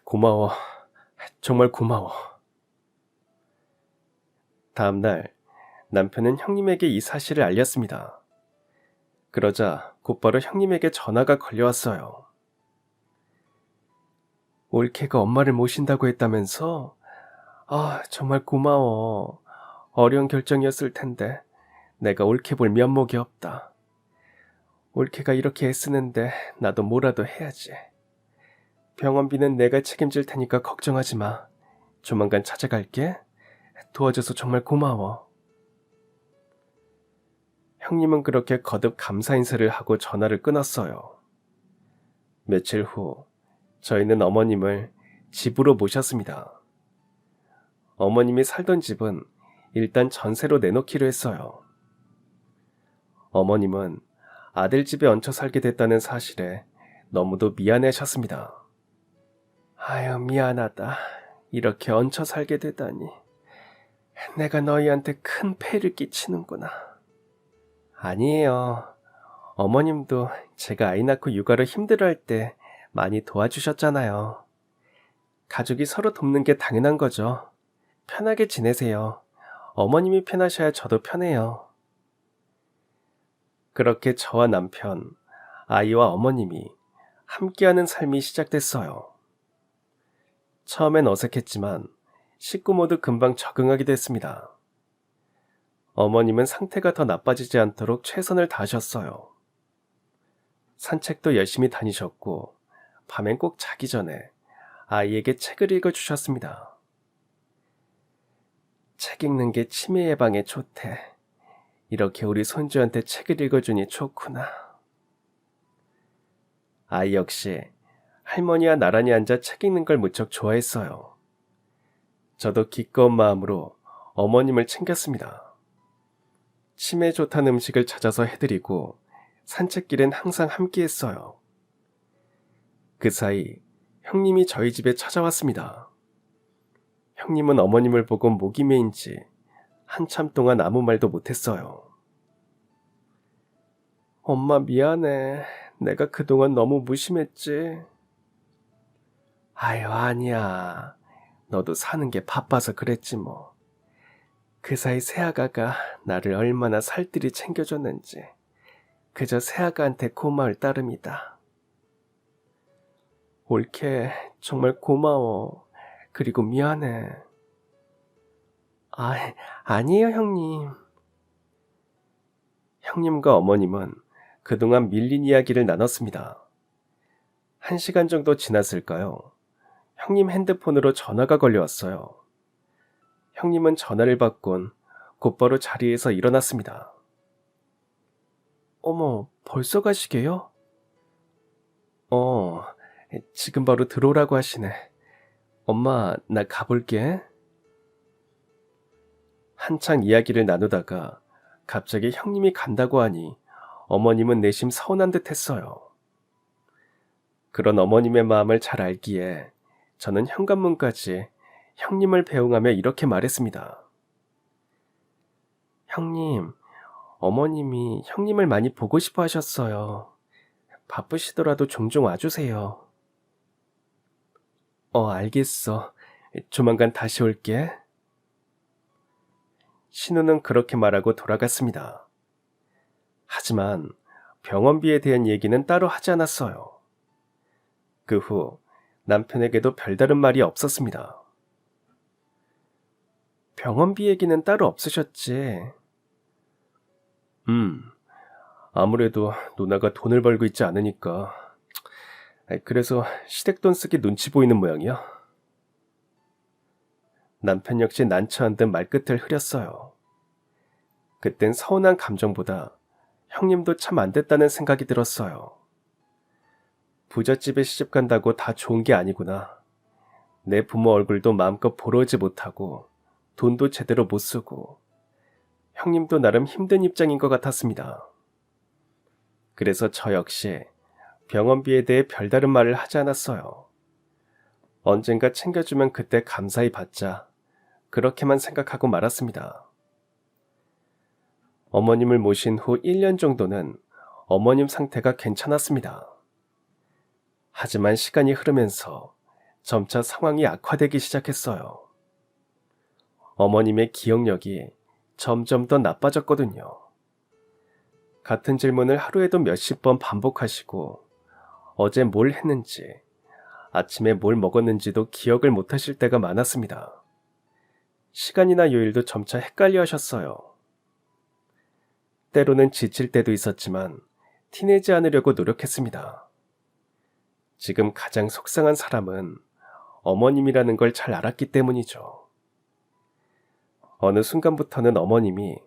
고마워. 정말 고마워. 다음날 남편은 형님에게 이 사실을 알렸습니다. 그러자 곧바로 형님에게 전화가 걸려왔어요. 올케가 엄마를 모신다고 했다면서? 정말 고마워. 어려운 결정이었을 텐데 내가 올케 볼 면목이 없다. 올케가 이렇게 애쓰는데 나도 뭐라도 해야지. 병원비는 내가 책임질 테니까 걱정하지 마. 조만간 찾아갈게. 도와줘서 정말 고마워. 형님은 그렇게 거듭 감사 인사를 하고 전화를 끊었어요. 며칠 후 저희는 어머님을 집으로 모셨습니다. 어머님이 살던 집은 일단 전세로 내놓기로 했어요. 어머님은 아들 집에 얹혀 살게 됐다는 사실에 너무도 미안해하셨습니다. 아유, 미안하다. 이렇게 얹혀 살게 되다니. 내가 너희한테 큰 폐를 끼치는구나. 아니에요. 어머님도 제가 아이 낳고 육아를 힘들어할 때 많이 도와주셨잖아요. 가족이 서로 돕는 게 당연한 거죠. 편하게 지내세요. 어머님이 편하셔야 저도 편해요. 그렇게 저와 남편, 아이와 어머님이 함께하는 삶이 시작됐어요. 처음엔 어색했지만 식구 모두 금방 적응하게 됐습니다. 어머님은 상태가 더 나빠지지 않도록 최선을 다하셨어요. 산책도 열심히 다니셨고 밤엔 꼭 자기 전에 아이에게 책을 읽어주셨습니다. 책 읽는 게 치매 예방에 좋대. 이렇게 우리 손주한테 책을 읽어주니 좋구나. 아이 역시 할머니와 나란히 앉아 책 읽는 걸 무척 좋아했어요. 저도 기꺼운 마음으로 어머님을 챙겼습니다. 치매에 좋다는 음식을 찾아서 해드리고 산책길엔 항상 함께했어요. 그 사이 형님이 저희 집에 찾아왔습니다. 형님은 어머님을 보고 목이 메인지 한참 동안 아무 말도 못했어요. 엄마 미안해. 내가 그동안 너무 무심했지. 아유, 아니야. 너도 사는 게 바빠서 그랬지 뭐. 그 사이 새아가가 나를 얼마나 살뜰히 챙겨줬는지 그저 새아가한테 고마울 따름이다. 올케, 정말 고마워. 그리고 미안해. 아, 아니에요, 형님. 형님과 어머님은 그동안 밀린 이야기를 나눴습니다. 1시간 정도 지났을까요? 형님 핸드폰으로 전화가 걸려왔어요. 형님은 전화를 받곤 곧바로 자리에서 일어났습니다. 어머, 벌써 가시게요? 어, 지금 바로 들어오라고 하시네. 엄마, 나 가볼게. 한창 이야기를 나누다가 갑자기 형님이 간다고 하니 어머님은 내심 서운한 듯 했어요. 그런 어머님의 마음을 잘 알기에 저는 현관문까지 형님을 배웅하며 이렇게 말했습니다. 형님, 어머님이 형님을 많이 보고 싶어 하셨어요. 바쁘시더라도 종종 와주세요. 알겠어. 조만간 다시 올게. 신우는 그렇게 말하고 돌아갔습니다. 하지만 병원비에 대한 얘기는 따로 하지 않았어요. 그 후 남편에게도 별다른 말이 없었습니다. 병원비 얘기는 따로 없으셨지? 아무래도 누나가 돈을 벌고 있지 않으니까. 그래서 시댁돈 쓰기 눈치 보이는 모양이야. 남편 역시 난처한 듯 말끝을 흐렸어요. 그땐 서운한 감정보다 형님도 참 안 됐다는 생각이 들었어요. 부잣집에 시집 간다고 다 좋은 게 아니구나. 내 부모 얼굴도 마음껏 보러 오지 못하고 돈도 제대로 못 쓰고 형님도 나름 힘든 입장인 것 같았습니다. 그래서 저 역시 병원비에 대해 별다른 말을 하지 않았어요. 언젠가 챙겨주면 그때 감사히 받자. 그렇게만 생각하고 말았습니다. 어머님을 모신 후 1년 정도는 어머님 상태가 괜찮았습니다. 하지만 시간이 흐르면서 점차 상황이 악화되기 시작했어요. 어머님의 기억력이 점점 더 나빠졌거든요. 같은 질문을 하루에도 몇십 번 반복하시고 어제 뭘 했는지, 아침에 뭘 먹었는지도 기억을 못 하실 때가 많았습니다. 시간이나 요일도 점차 헷갈려 하셨어요. 때로는 지칠 때도 있었지만 티내지 않으려고 노력했습니다. 지금 가장 속상한 사람은 어머님이라는 걸 잘 알았기 때문이죠. 어느 순간부터는 어머님이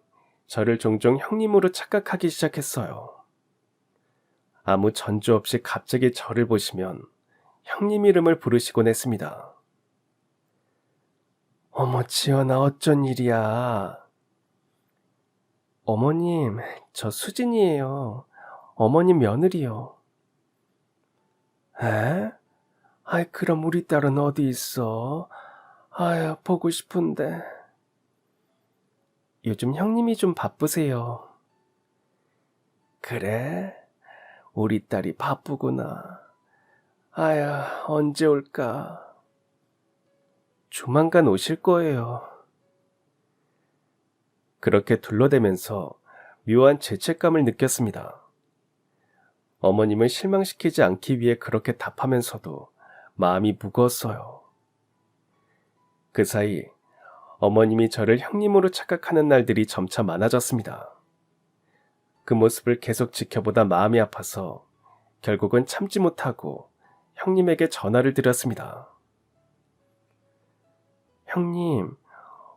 저를 종종 형님으로 착각하기 시작했어요. 아무 전조 없이 갑자기 저를 보시면 형님 이름을 부르시곤 했습니다. 어머, 지연아, 어쩐 일이야. 어머님, 저 수진이에요. 어머님 며느리요. 에? 아이, 그럼 우리 딸은 어디 있어? 아야, 보고 싶은데. 요즘 형님이 좀 바쁘세요. 그래? 우리 딸이 바쁘구나. 아야, 언제 올까? 조만간 오실 거예요. 그렇게 둘러대면서 묘한 죄책감을 느꼈습니다. 어머님을 실망시키지 않기 위해 그렇게 답하면서도 마음이 무거웠어요. 그 사이 어머님이 저를 형님으로 착각하는 날들이 점차 많아졌습니다. 그 모습을 계속 지켜보다 마음이 아파서 결국은 참지 못하고 형님에게 전화를 드렸습니다. 형님,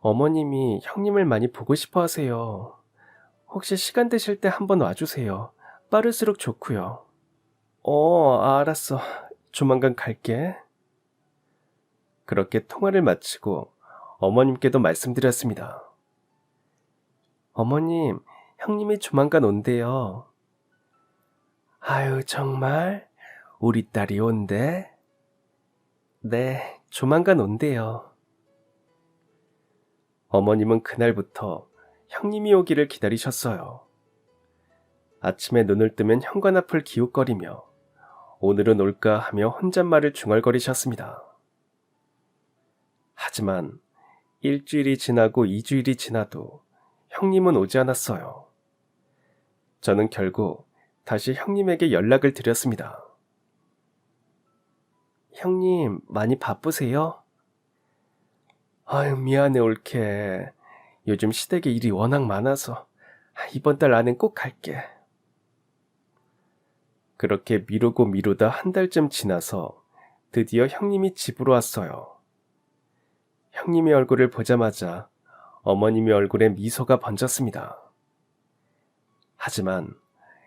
어머님이 형님을 많이 보고 싶어 하세요. 혹시 시간 되실 때 한번 와주세요. 빠를수록 좋고요. 알았어. 조만간 갈게. 그렇게 통화를 마치고 어머님께도 말씀드렸습니다. 어머님, 형님이 조만간 온대요. 아유, 정말? 우리 딸이 온대? 네, 조만간 온대요. 어머님은 그날부터 형님이 오기를 기다리셨어요. 아침에 눈을 뜨면 현관 앞을 기웃거리며 오늘은 올까 하며 혼잣말을 중얼거리셨습니다. 하지만 일주일이 지나고 2주일이 지나도 형님은 오지 않았어요. 저는 결국 다시 형님에게 연락을 드렸습니다. 형님, 많이 바쁘세요? 아유, 미안해, 올케. 요즘 시댁에 일이 워낙 많아서 이번 달 안엔 꼭 갈게. 그렇게 미루고 미루다 한 달쯤 지나서 드디어 형님이 집으로 왔어요. 형님의 얼굴을 보자마자 어머님의 얼굴에 미소가 번졌습니다. 하지만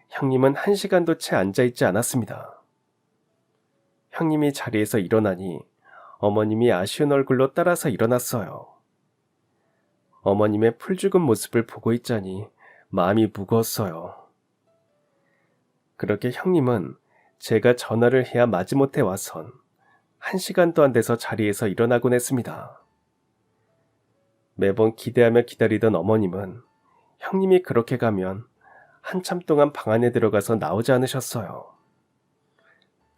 형님은 1시간도 채 앉아있지 않았습니다. 형님이 자리에서 일어나니 어머님이 아쉬운 얼굴로 따라서 일어났어요. 어머님의 풀죽은 모습을 보고 있자니 마음이 무거웠어요. 그렇게 형님은 제가 전화를 해야 마지못해 와선 1시간도 안 돼서 자리에서 일어나곤 했습니다. 매번 기대하며 기다리던 어머님은 형님이 그렇게 가면 한참 동안 방 안에 들어가서 나오지 않으셨어요.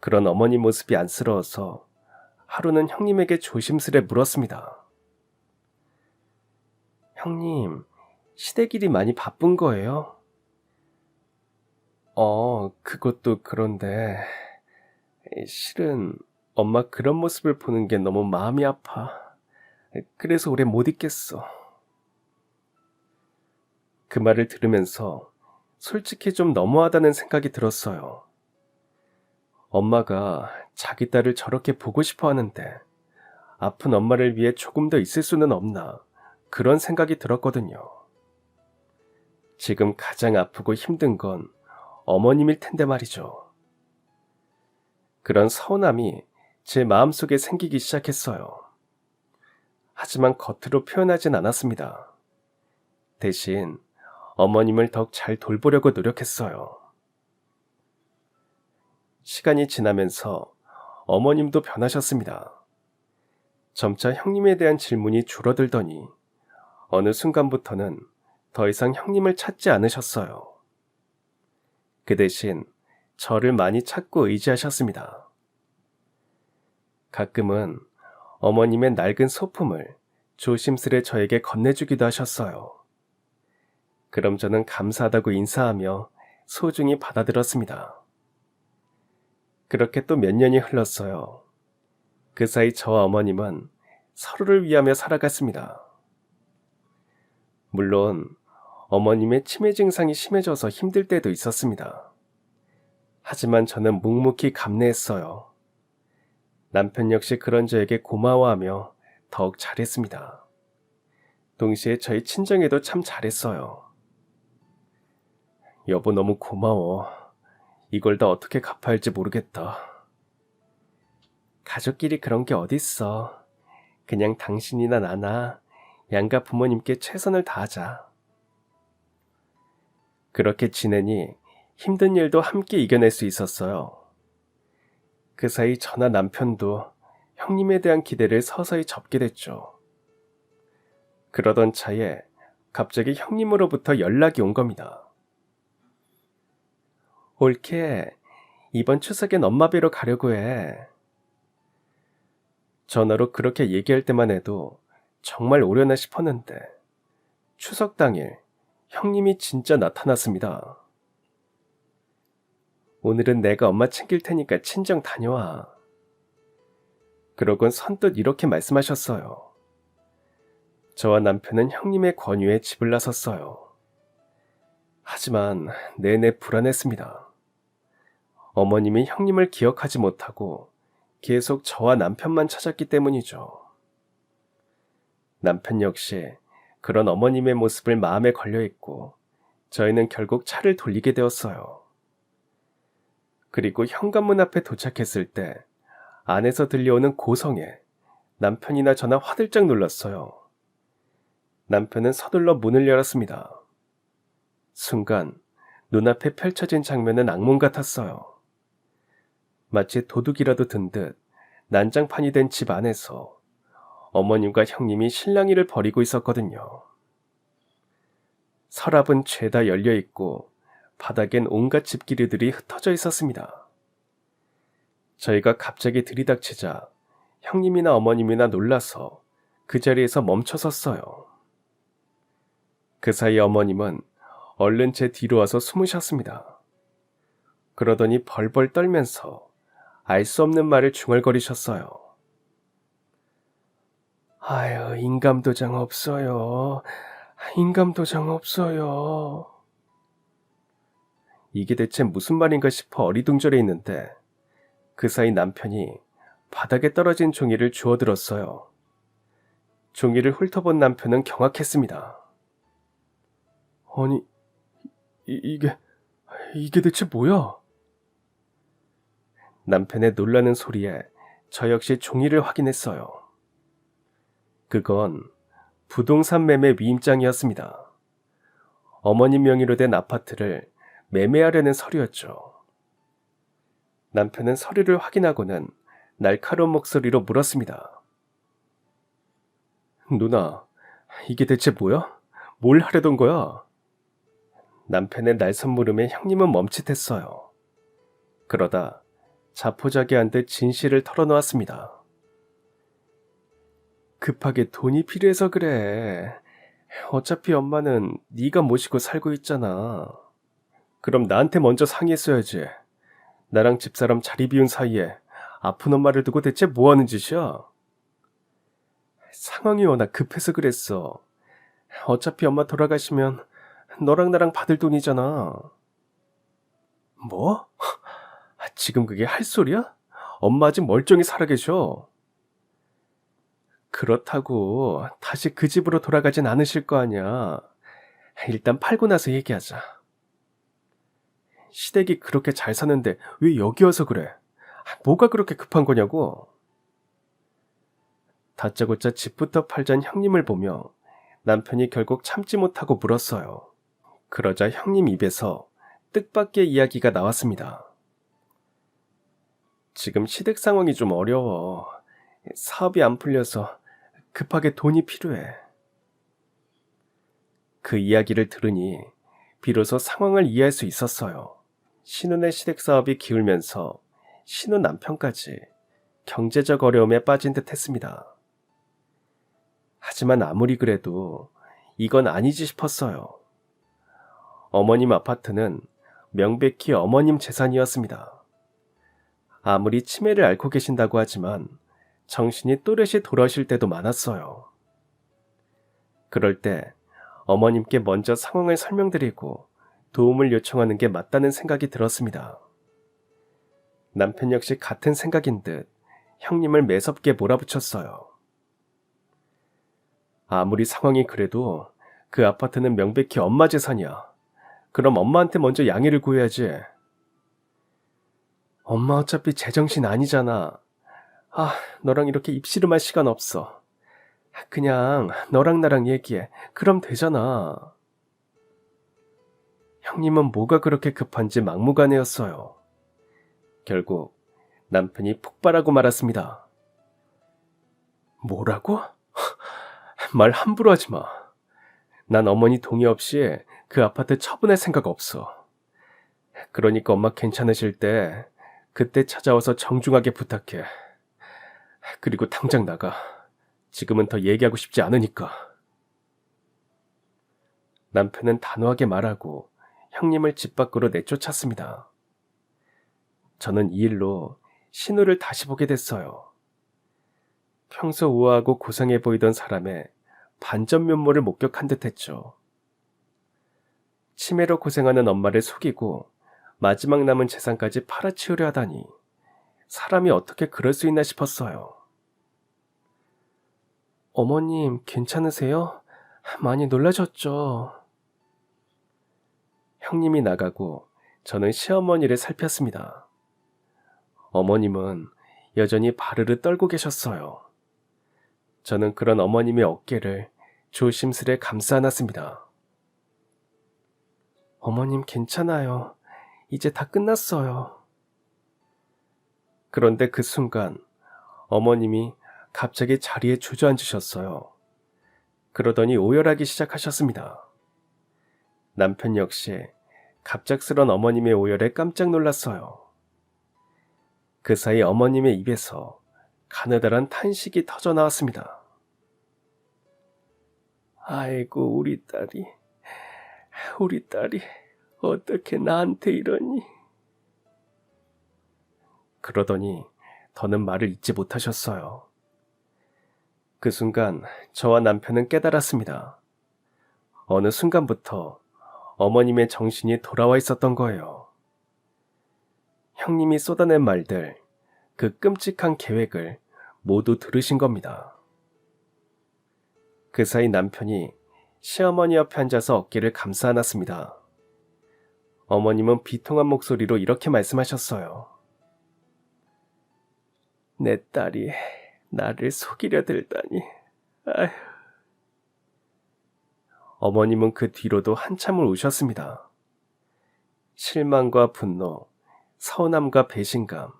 그런 어머니 모습이 안쓰러워서 하루는 형님에게 조심스레 물었습니다. 형님, 시댁일이 많이 바쁜 거예요? 그것도 그런데 실은 엄마 그런 모습을 보는 게 너무 마음이 아파. 그래서 오래 못 있겠어. 그 말을 들으면서 솔직히 좀 너무하다는 생각이 들었어요. 엄마가 자기 딸을 저렇게 보고 싶어 하는데 아픈 엄마를 위해 조금 더 있을 수는 없나 그런 생각이 들었거든요. 지금 가장 아프고 힘든 건 어머님일 텐데 말이죠. 그런 서운함이 제 마음속에 생기기 시작했어요. 하지만 겉으로 표현하진 않았습니다. 대신 어머님을 더욱 잘 돌보려고 노력했어요. 시간이 지나면서 어머님도 변하셨습니다. 점차 형님에 대한 질문이 줄어들더니 어느 순간부터는 더 이상 형님을 찾지 않으셨어요. 그 대신 저를 많이 찾고 의지하셨습니다. 가끔은 어머님의 낡은 소품을 조심스레 저에게 건네주기도 하셨어요. 그럼 저는 감사하다고 인사하며 소중히 받아들었습니다. 그렇게 또 몇 년이 흘렀어요. 그 사이 저와 어머님은 서로를 위하며 살아갔습니다. 물론 어머님의 치매 증상이 심해져서 힘들 때도 있었습니다. 하지만 저는 묵묵히 감내했어요. 남편 역시 그런 저에게 고마워하며 더욱 잘했습니다. 동시에 저희 친정에도 참 잘했어요. 여보 너무 고마워. 이걸 다 어떻게 갚아야 할지 모르겠다. 가족끼리 그런 게 어딨어. 그냥 당신이나 나나 양가 부모님께 최선을 다하자. 그렇게 지내니 힘든 일도 함께 이겨낼 수 있었어요. 그 사이 저나 남편도 형님에 대한 기대를 서서히 접게 됐죠. 그러던 차에 갑자기 형님으로부터 연락이 온 겁니다. 올케, 이번 추석엔 엄마 뵈러 가려고 해. 전화로 그렇게 얘기할 때만 해도 정말 오려나 싶었는데 추석 당일 형님이 진짜 나타났습니다. 오늘은 내가 엄마 챙길 테니까 친정 다녀와. 그러곤 선뜻 이렇게 말씀하셨어요. 저와 남편은 형님의 권유에 집을 나섰어요. 하지만 내내 불안했습니다. 어머님이 형님을 기억하지 못하고 계속 저와 남편만 찾았기 때문이죠. 남편 역시 그런 어머님의 모습을 마음에 걸려있고 저희는 결국 차를 돌리게 되었어요. 그리고 현관문 앞에 도착했을 때 안에서 들려오는 고성에 남편이나 저나 화들짝 놀랐어요. 남편은 서둘러 문을 열었습니다. 순간 눈앞에 펼쳐진 장면은 악몽 같았어요. 마치 도둑이라도 든 듯 난장판이 된 집 안에서 어머님과 형님이 실랑이를 벌이고 있었거든요. 서랍은 죄다 열려있고 바닥엔 온갖 집기류들이 흩어져 있었습니다. 저희가 갑자기 들이닥치자 형님이나 어머님이나 놀라서 그 자리에서 멈춰섰어요. 그 사이 어머님은 얼른 제 뒤로 와서 숨으셨습니다. 그러더니 벌벌 떨면서 알 수 없는 말을 중얼거리셨어요. 아유, 인감도장 없어요. 인감도장 없어요. 이게 대체 무슨 말인가 싶어 어리둥절해 있는데 그 사이 남편이 바닥에 떨어진 종이를 주워들었어요. 종이를 훑어본 남편은 경악했습니다. 아니, 이게 대체 뭐야? 남편의 놀라는 소리에 저 역시 종이를 확인했어요. 그건 부동산 매매 위임장이었습니다. 어머님 명의로 된 아파트를 매매하려는 서류였죠. 남편은 서류를 확인하고는 날카로운 목소리로 물었습니다. 누나, 이게 대체 뭐야? 뭘 하려던 거야? 남편의 날선 물음에 형님은 멈칫했어요. 그러다 자포자기한 듯 진실을 털어놓았습니다. 급하게 돈이 필요해서 그래. 어차피 엄마는 네가 모시고 살고 있잖아. 그럼 나한테 먼저 상의했어야지. 나랑 집사람 자리 비운 사이에 아픈 엄마를 두고 대체 뭐 하는 짓이야? 상황이 워낙 급해서 그랬어. 어차피 엄마 돌아가시면 너랑 나랑 받을 돈이잖아. 뭐? 지금 그게 할 소리야? 엄마 아직 멀쩡히 살아계셔. 그렇다고 다시 그 집으로 돌아가진 않으실 거 아니야. 일단 팔고 나서 얘기하자. 시댁이 그렇게 잘 사는데 왜 여기 와서 그래? 뭐가 그렇게 급한 거냐고. 다짜고짜 집부터 팔자는 형님을 보며 남편이 결국 참지 못하고 물었어요. 그러자 형님 입에서 뜻밖의 이야기가 나왔습니다. 지금 시댁 상황이 좀 어려워. 사업이 안 풀려서 급하게 돈이 필요해. 그 이야기를 들으니 비로소 상황을 이해할 수 있었어요. 신혼의 시댁 사업이 기울면서 신혼 남편까지 경제적 어려움에 빠진 듯 했습니다. 하지만 아무리 그래도 이건 아니지 싶었어요. 어머님 아파트는 명백히 어머님 재산이었습니다. 아무리 치매를 앓고 계신다고 하지만 정신이 또렷이 돌아오실 때도 많았어요. 그럴 때 어머님께 먼저 상황을 설명드리고 도움을 요청하는 게 맞다는 생각이 들었습니다. 남편 역시 같은 생각인 듯 형님을 매섭게 몰아붙였어요. 아무리 상황이 그래도 그 아파트는 명백히 엄마 재산이야. 그럼 엄마한테 먼저 양해를 구해야지. 엄마 어차피 제정신 아니잖아. 너랑 이렇게 입씨름할 시간 없어. 그냥 너랑 나랑 얘기해. 그럼 되잖아. 형님은 뭐가 그렇게 급한지 막무가내였어요. 결국 남편이 폭발하고 말았습니다. 뭐라고? 말 함부로 하지 마. 난 어머니 동의 없이 그 아파트 처분할 생각 없어. 그러니까 엄마 괜찮으실 때 그때 찾아와서 정중하게 부탁해. 그리고 당장 나가. 지금은 더 얘기하고 싶지 않으니까. 남편은 단호하게 말하고 형님을 집 밖으로 내쫓았습니다. 저는 이 일로 신우를 다시 보게 됐어요. 평소 우아하고 고상해 보이던 사람의 반전 면모를 목격한 듯 했죠. 치매로 고생하는 엄마를 속이고 마지막 남은 재산까지 팔아치우려 하다니 사람이 어떻게 그럴 수 있나 싶었어요. 어머님, 괜찮으세요? 많이 놀라셨죠? 형님이 나가고 저는 시어머니를 살폈습니다. 어머님은 여전히 바르르 떨고 계셨어요. 저는 그런 어머님의 어깨를 조심스레 감싸 안았습니다. 어머님 괜찮아요. 이제 다 끝났어요. 그런데 그 순간 어머님이 갑자기 자리에 주저앉으셨어요. 그러더니 오열하기 시작하셨습니다. 남편 역시 갑작스런 어머님의 오열에 깜짝 놀랐어요. 그 사이 어머님의 입에서 가느다란 탄식이 터져 나왔습니다. 아이고 우리 딸이 어떻게 나한테 이러니? 그러더니 더는 말을 잇지 못하셨어요. 그 순간 저와 남편은 깨달았습니다. 어느 순간부터 어머님의 정신이 돌아와 있었던 거예요. 형님이 쏟아낸 말들, 그 끔찍한 계획을 모두 들으신 겁니다. 그 사이 남편이 시어머니 옆에 앉아서 어깨를 감싸 안았습니다. 어머님은 비통한 목소리로 이렇게 말씀하셨어요. 내 딸이 나를 속이려 들다니. 아휴. 어머님은 그 뒤로도 한참을 우셨습니다. 실망과 분노, 서운함과 배신감,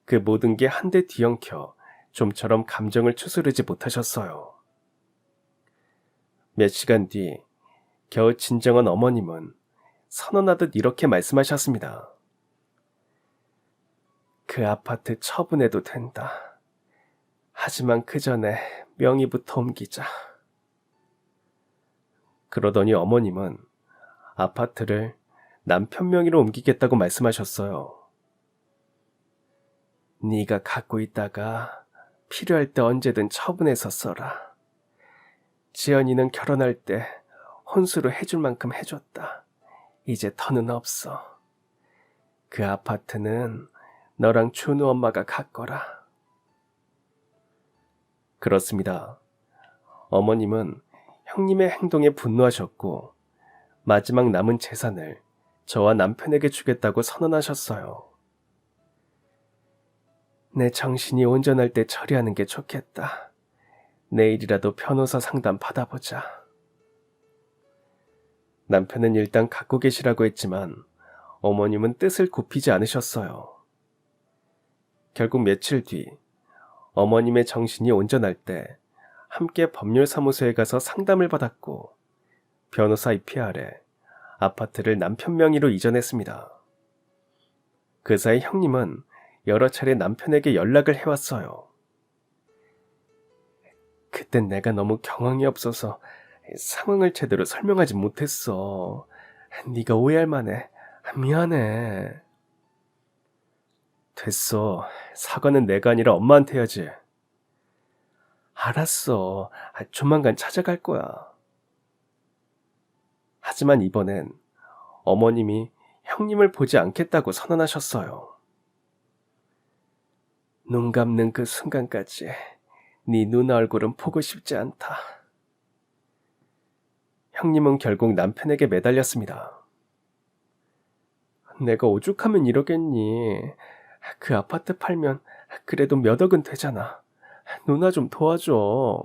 그 모든 게 한데 뒤엉켜 좀처럼 감정을 추스르지 못하셨어요. 몇 시간 뒤 겨우 진정한 어머님은 선언하듯 이렇게 말씀하셨습니다. 그 아파트 처분해도 된다. 하지만 그 전에 명의부터 옮기자. 그러더니 어머님은 아파트를 남편 명의로 옮기겠다고 말씀하셨어요. 네가 갖고 있다가 필요할 때 언제든 처분해서 써라. 지연이는 결혼할 때 혼수로 해줄 만큼 해줬다. 이제 더는 없어. 그 아파트는 너랑 준우 엄마가 갖거라. 그렇습니다. 어머님은 형님의 행동에 분노하셨고 마지막 남은 재산을 저와 남편에게 주겠다고 선언하셨어요. 내 정신이 온전할 때 처리하는 게 좋겠다. 내일이라도 변호사 상담 받아보자. 남편은 일단 갖고 계시라고 했지만 어머님은 뜻을 굽히지 않으셨어요. 결국 며칠 뒤 어머님의 정신이 온전할 때 함께 법률사무소에 가서 상담을 받았고 변호사 입휘 아래 아파트를 남편 명의로 이전했습니다. 그 사이 형님은 여러 차례 남편에게 연락을 해왔어요. 그땐 내가 너무 경황이 없어서 상황을 제대로 설명하지 못했어. 네가 오해할 만해. 미안해. 됐어. 사과는 내가 아니라 엄마한테 해야지. 알았어. 조만간 찾아갈 거야. 하지만 이번엔 어머님이 형님을 보지 않겠다고 선언하셨어요. 눈 감는 그 순간까지 네 누나 얼굴은 보고 싶지 않다. 형님은 결국 남편에게 매달렸습니다. 내가 오죽하면 이러겠니. 그 아파트 팔면 그래도 몇 억은 되잖아. 누나 좀 도와줘.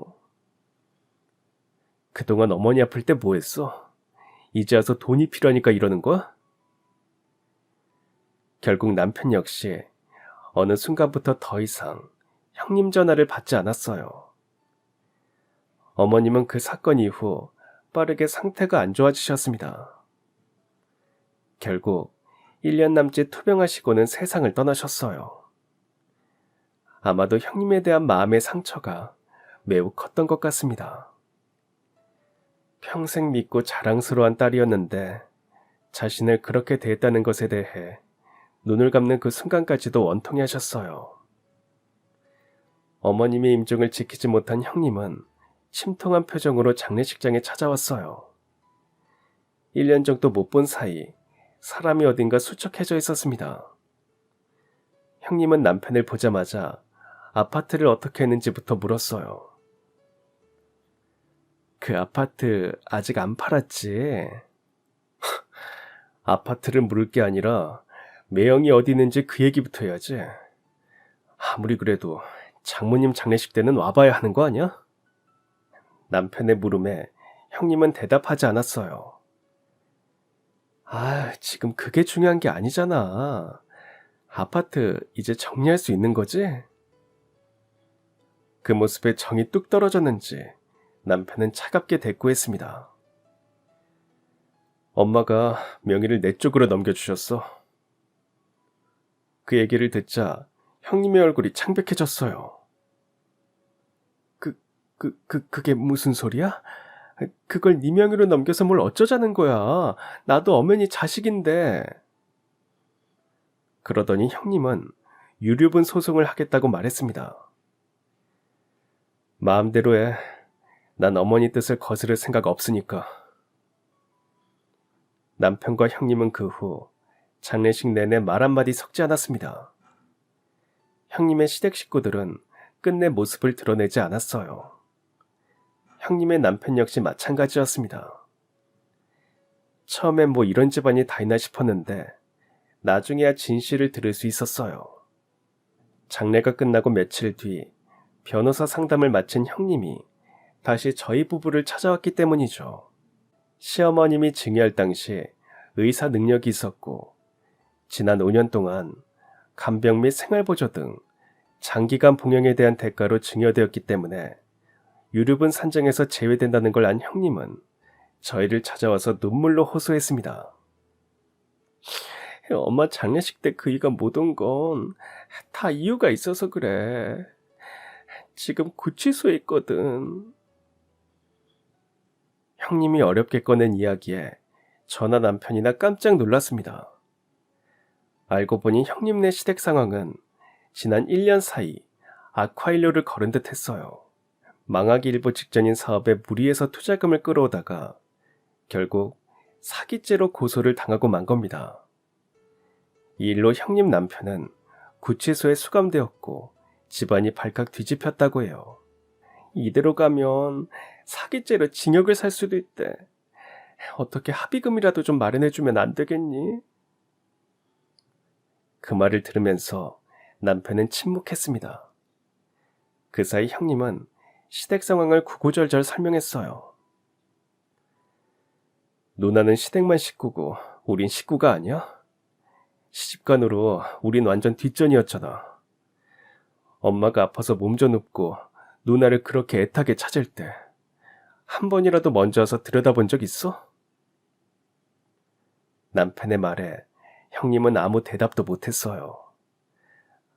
그동안 어머니 아플 때 뭐 했어? 이제 와서 돈이 필요하니까 이러는 거야? 결국 남편 역시 어느 순간부터 더 이상 형님 전화를 받지 않았어요. 어머님은 그 사건 이후 빠르게 상태가 안 좋아지셨습니다. 결국 1년 남짓 투병하시고는 세상을 떠나셨어요. 아마도 형님에 대한 마음의 상처가 매우 컸던 것 같습니다. 평생 믿고 자랑스러운 딸이었는데 자신을 그렇게 대했다는 것에 대해 눈을 감는 그 순간까지도 원통해 하셨어요. 어머님의 임종을 지키지 못한 형님은 침통한 표정으로 장례식장에 찾아왔어요. 1년 정도 못 본 사이 사람이 어딘가 수척해져 있었습니다. 형님은 남편을 보자마자 아파트를 어떻게 했는지부터 물었어요. 그 아파트 아직 안 팔았지? 아파트를 물을 게 아니라 매형이 어디 있는지 그 얘기부터 해야지. 아무리 그래도 장모님 장례식 때는 와봐야 하는 거 아니야? 남편의 물음에 형님은 대답하지 않았어요. 지금 그게 중요한 게 아니잖아. 아파트 이제 정리할 수 있는 거지? 그 모습에 정이 뚝 떨어졌는지 남편은 차갑게 대꾸했습니다. 엄마가 명의를 내 쪽으로 넘겨주셨어. 그 얘기를 듣자 형님의 얼굴이 창백해졌어요. 그게 무슨 소리야? 그걸 네 명의로 넘겨서 뭘 어쩌자는 거야. 나도 엄연히 자식인데. 그러더니 형님은 유류분 소송을 하겠다고 말했습니다. 마음대로 해. 난 어머니 뜻을 거스를 생각 없으니까. 남편과 형님은 그 후 장례식 내내 말 한마디 섞지 않았습니다. 형님의 시댁 식구들은 끝내 모습을 드러내지 않았어요. 형님의 남편 역시 마찬가지였습니다. 처음엔 뭐 이런 집안이 다 있나 싶었는데 나중에야 진실을 들을 수 있었어요. 장례가 끝나고 며칠 뒤 변호사 상담을 마친 형님이 다시 저희 부부를 찾아왔기 때문이죠. 시어머님이 증여할 당시 의사 능력이 있었고 지난 5년 동안 간병 및 생활보조 등 장기간 봉양에 대한 대가로 증여되었기 때문에 유류분 산정에서 제외된다는 걸 안 형님은 저희를 찾아와서 눈물로 호소했습니다. 엄마 장례식 때 그이가 못 온 건 다 이유가 있어서 그래. 지금 구치소에 있거든. 형님이 어렵게 꺼낸 이야기에 저나 남편이나 깜짝 놀랐습니다. 알고 보니 형님네 시댁 상황은 지난 1년 사이 악화일로를 걸은 듯 했어요. 망하기 일보 직전인 사업에 무리해서 투자금을 끌어오다가 결국 사기죄로 고소를 당하고 만 겁니다. 이 일로 형님 남편은 구치소에 수감되었고 집안이 발칵 뒤집혔다고 해요. 이대로 가면 사기죄로 징역을 살 수도 있대. 어떻게 합의금이라도 좀 마련해주면 안 되겠니? 그 말을 들으면서 남편은 침묵했습니다. 그 사이 형님은 시댁 상황을 구구절절 설명했어요. 누나는 시댁만 식구고 우린 식구가 아니야? 시집간으로 우린 완전 뒷전이었잖아. 엄마가 아파서 몸져 눕고 누나를 그렇게 애타게 찾을 때 한 번이라도 먼저 와서 들여다본 적 있어? 남편의 말에 형님은 아무 대답도 못했어요.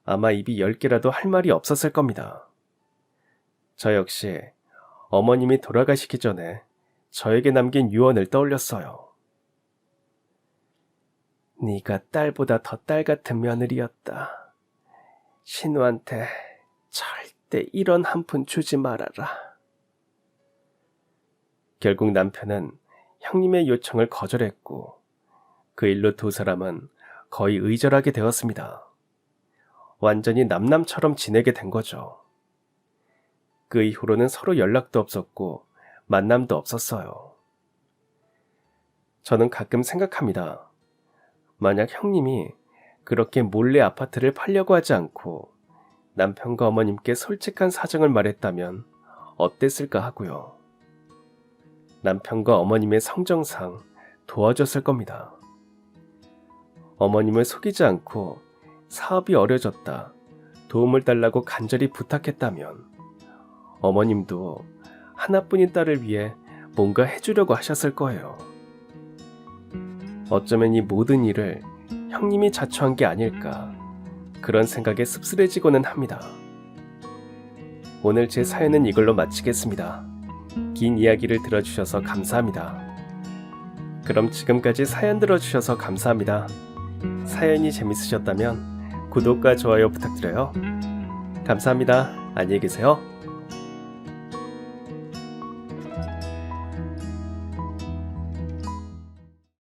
아마 입이 10개라도 할 말이 없었을 겁니다. 저 역시 어머님이 돌아가시기 전에 저에게 남긴 유언을 떠올렸어요. 네가 딸보다 더 딸 같은 며느리였다. 신우한테 절대 이런 한 푼 주지 말아라. 결국 남편은 형님의 요청을 거절했고 그 일로 두 사람은 거의 의절하게 되었습니다. 완전히 남남처럼 지내게 된 거죠. 그 이후로는 서로 연락도 없었고 만남도 없었어요. 저는 가끔 생각합니다. 만약 형님이 그렇게 몰래 아파트를 팔려고 하지 않고 남편과 어머님께 솔직한 사정을 말했다면 어땠을까 하고요. 남편과 어머님의 성정상 도와줬을 겁니다. 어머님을 속이지 않고 사업이 어려졌다, 도움을 달라고 간절히 부탁했다면 어머님도 하나뿐인 딸을 위해 뭔가 해주려고 하셨을 거예요. 어쩌면 이 모든 일을 형님이 자초한 게 아닐까, 그런 생각에 씁쓸해지고는 합니다. 오늘 제 사연은 이걸로 마치겠습니다. 긴 이야기를 들어주셔서 감사합니다. 그럼 지금까지 사연 들어주셔서 감사합니다. 사연이 재밌으셨다면 구독과 좋아요 부탁드려요. 감사합니다. 안녕히 계세요.